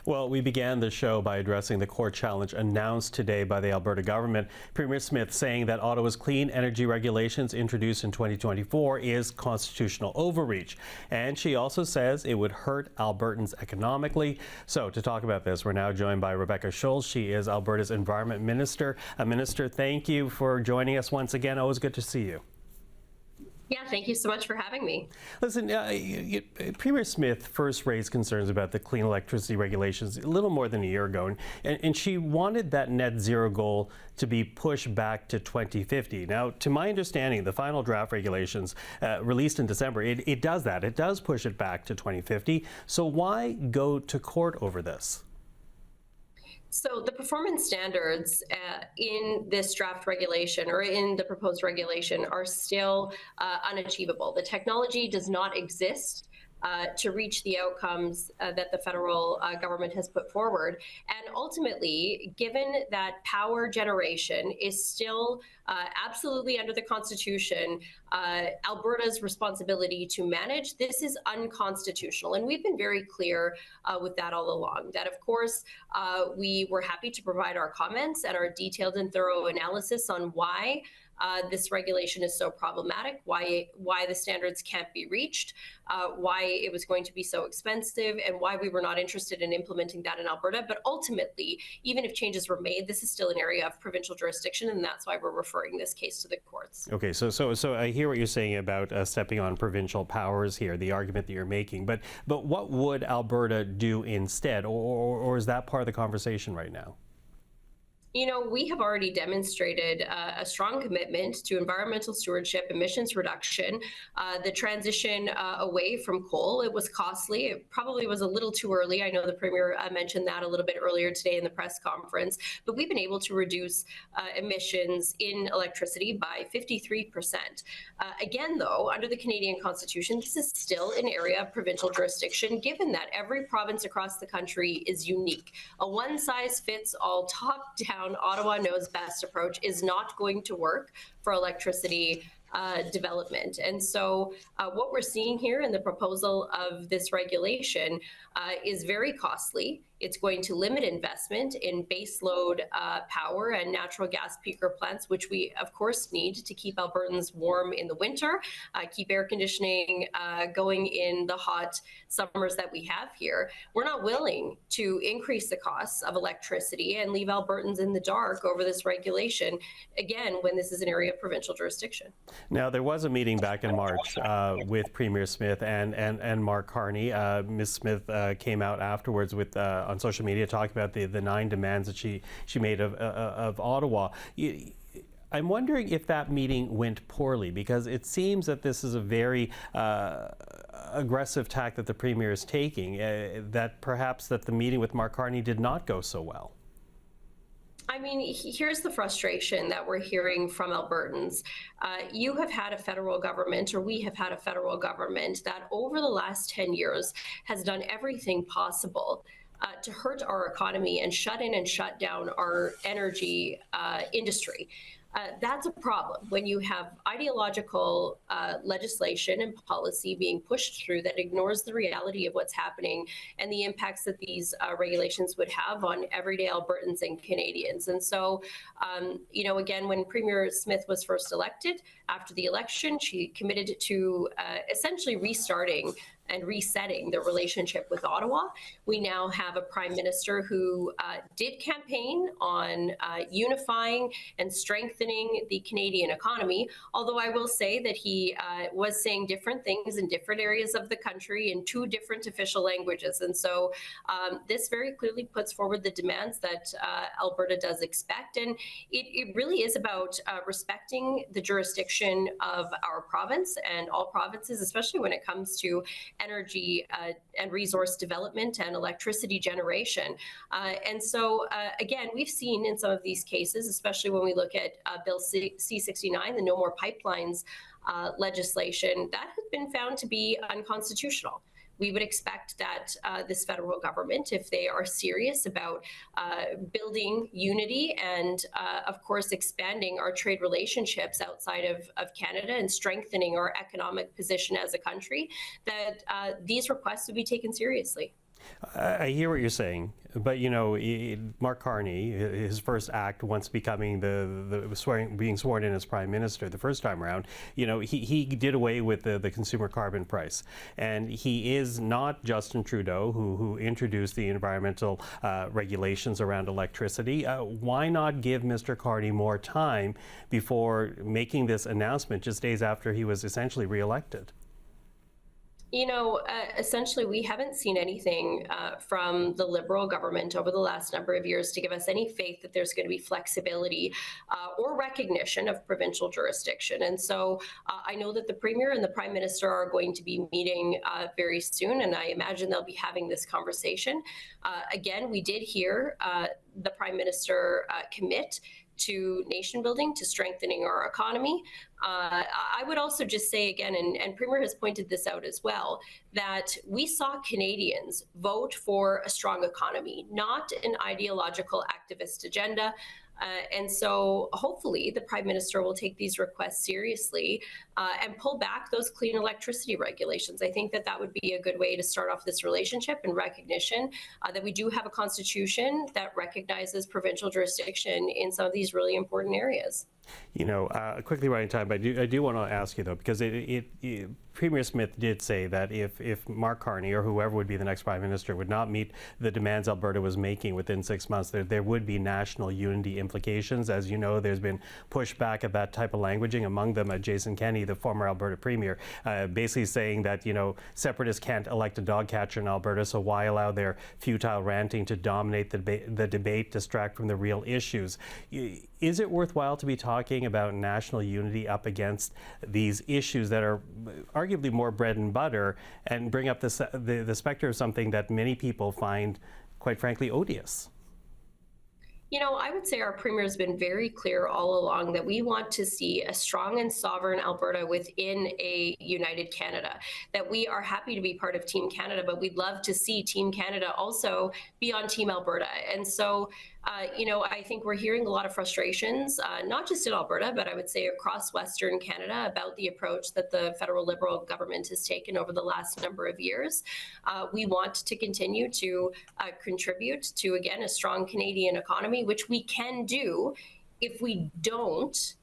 Well, we began the show by addressing the court challenge announced today by the Alberta government. Premier Smith saying that Ottawa's clean energy regulations introduced in 2024 is constitutional overreach. And she also says it would hurt Albertans economically. So to talk about this, we're now joined by Rebecca Schulz. She is Alberta's Environment Minister. Minister, thank you for joining us once again. Always good to see you. Yeah, thank you so much for having me. Listen, Premier Smith first raised concerns about the clean electricity regulations a little more than a year ago, and she wanted that net zero goal to be pushed back to 2050. Now, to my understanding, the final draft regulations released in December, it does that. It does push it back to 2050. So why go to court over this? So the performance standards in this draft regulation or in the proposed regulation are still unachievable. The technology does not exist to reach the outcomes that the federal government has put forward. And ultimately, given that power generation is still absolutely under the Constitution, Alberta's responsibility to manage, this is unconstitutional. And we've been very clear with that all along, that of course, we were happy to provide our comments and our detailed and thorough analysis on why this regulation is so problematic, why the standards can't be reached, why it was going to be so expensive, and why we were not interested in implementing that in Alberta. But ultimately, even if changes were made, this is still an area of provincial jurisdiction, and that's why we're referring this case to the courts. Okay, so I hear what you're saying about stepping on provincial powers here, the argument that you're making. But what would Alberta do instead, or is that part of the conversation right now? You know, we have already demonstrated a strong commitment to environmental stewardship, emissions reduction, the transition away from coal. It was costly. It probably was a little too early. I know the Premier mentioned that a little bit earlier today in the press conference, but we've been able to reduce emissions in electricity by 53%. Again, though, under the Canadian Constitution, this is still an area of provincial jurisdiction, given that every province across the country is unique. A one-size-fits-all, top-down Ottawa knows best approach is not going to work for electricity development. And so what we're seeing here in the proposal of this regulation is very costly. It's going to limit investment in baseload power and natural gas peaker plants, which we, of course, need to keep Albertans warm in the winter, keep air conditioning going in the hot summers that we have here. We're not willing to increase the costs of electricity and leave Albertans in the dark over this regulation, again, when this is an area of provincial jurisdiction. Now, there was a meeting back in March with Premier Smith and Mark Carney. Ms. Smith came out afterwards with on social media talking about the 9 demands that she made of Ottawa. I'm wondering if that meeting went poorly, because it seems that this is a very aggressive tack that the Premier is taking, that perhaps that the meeting with Mark Carney did not go so well. I mean, here's the frustration that we're hearing from Albertans. You have had a federal government, or we have had a federal government, that over the last 10 years has done everything possible to hurt our economy and shut in and shut down our energy industry. That's a problem when you have ideological legislation and policy being pushed through that ignores the reality of what's happening and the impacts that these regulations would have on everyday Albertans and Canadians. And so, you know, again, when Premier Smith was first elected, after the election, she committed to essentially restarting and resetting the relationship with Ottawa. We now have a Prime Minister who did campaign on unifying and strengthening the Canadian economy, although I will say that he was saying different things in different areas of the country in 2 different official languages. And so this very clearly puts forward the demands that Alberta does expect. And it really is about respecting the jurisdiction of our province and all provinces, especially when it comes to energy and resource development and electricity generation. And so, again, we've seen in some of these cases, especially when we look at Bill C-69, the No More Pipelines legislation, that has been found to be unconstitutional. We would expect that this federal government, if they are serious about building unity and, of course, expanding our trade relationships outside of Canada and strengthening our economic position as a country, that these requests would be taken seriously. I hear what you're saying, but Mark Carney, his first act once becoming being sworn in as Prime Minister the first time around, he did away with the consumer carbon price, and he is not Justin Trudeau who introduced the environmental regulations around electricity. Why not give Mr. Carney more time before making this announcement just days after he was essentially reelected? Essentially, we haven't seen anything from the Liberal government over the last number of years to give us any faith that there's going to be flexibility or recognition of provincial jurisdiction. And so I know that the Premier and the Prime Minister are going to be meeting very soon, and I imagine they'll be having this conversation. Again, we did hear the Prime Minister commit to nation building, to strengthening our economy. I would also just say again, and Premier has pointed this out as well, that we saw Canadians vote for a strong economy, not an ideological activist agenda. And so hopefully the Prime Minister will take these requests seriously and pull back those clean electricity regulations. I think that that would be a good way to start off this relationship and recognition that we do have a constitution that recognizes provincial jurisdiction in some of these really important areas. Quickly running time, but I do want to ask you though, because Premier Smith did say that if Mark Carney or whoever would be the next Prime Minister would not meet the demands Alberta was making within 6 months, there would be national unity implications. As you know, there's been pushback at that type of languaging, among them Jason Kenney, the former Alberta Premier, basically saying that, separatists can't elect a dog catcher in Alberta, so why allow their futile ranting to dominate the debate, distract from the real issues? Is it worthwhile to be talking about national unity up against these issues that are arguably more bread and butter, and bring up the specter of something that many people find, quite frankly, odious? I would say our Premier has been very clear all along that we want to see a strong and sovereign Alberta within a united Canada, that we are happy to be part of Team Canada, but we'd love to see Team Canada also be on Team Alberta. And so, I think we're hearing a lot of frustrations, not just in Alberta, but I would say across Western Canada about the approach that the federal Liberal government has taken over the last number of years. We want to continue to contribute to, again, a strong Canadian economy, which we can do if we don't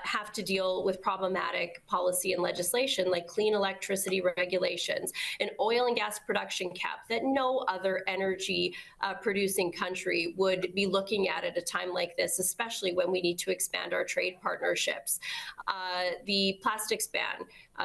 have to deal with problematic policy and legislation like clean electricity regulations, an oil and gas production cap that no other energy producing country would be looking at a time like this, especially when we need to expand our trade partnerships. The plastics ban,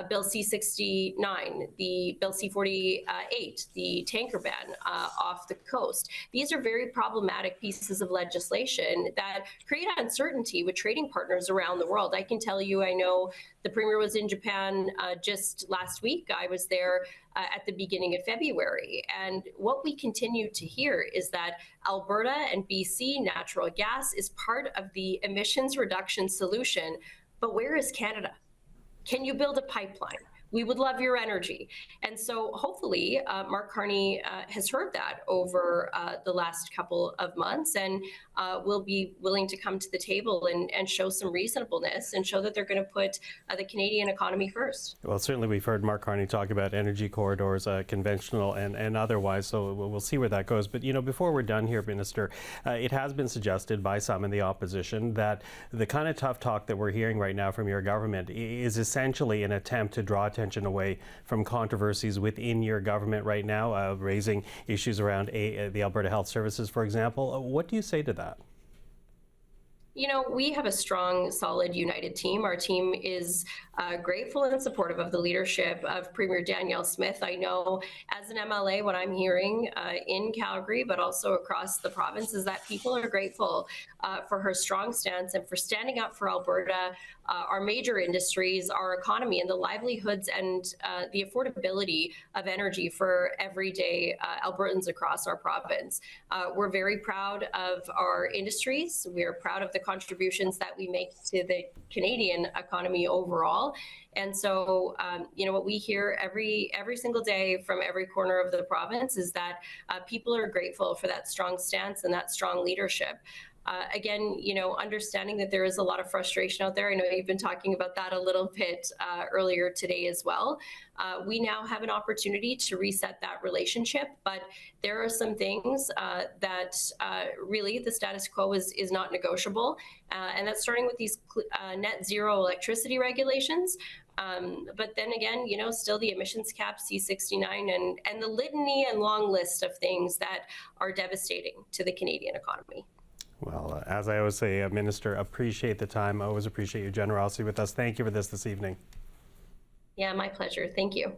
Bill C-69, the Bill C-48, the tanker ban off the coast. These are very problematic pieces of legislation that create uncertainty with trading partners around the world. I can tell you, I know the Premier was in Japan just last week. I was there at the beginning of February. And what we continue to hear is that Alberta and BC natural gas is part of the emissions reduction solution. But where is Canada? Can you build a pipeline? We would love your energy. And so hopefully Mark Carney has heard that over the last couple of months and will be willing to come to the table and show some reasonableness and show that they're going to put the Canadian economy first. Well, certainly we've heard Mark Carney talk about energy corridors, conventional and otherwise, so we'll see where that goes. But, before we're done here, Minister, it has been suggested by some in the opposition that the kind of tough talk that we're hearing right now from your government is essentially an attempt to draw attention away from controversies within your government right now, raising issues around the Alberta Health Services, for example. What do you say to that? We have a strong, solid, united team. Our team is grateful and supportive of the leadership of Premier Danielle Smith. I know as an MLA, what I'm hearing in Calgary, but also across the province, is that people are grateful for her strong stance and for standing up for Alberta, our major industries, our economy, and the livelihoods and the affordability of energy for everyday Albertans across our province. We're very proud of our industries. We're proud of the contributions that we make to the Canadian economy overall. And so, what we hear every single day from every corner of the province is that people are grateful for that strong stance and that strong leadership. again, understanding that there is a lot of frustration out there. I know you've been talking about that a little bit earlier today as well. We now have an opportunity to reset that relationship, but there are some things that really the status quo is not negotiable, and that's starting with these net zero electricity regulations. But then again, still the emissions cap, C69, and the litany and long list of things that are devastating to the Canadian economy. Well, as I always say, Minister, appreciate the time. I always appreciate your generosity with us. Thank you for this evening. Yeah, my pleasure. Thank you.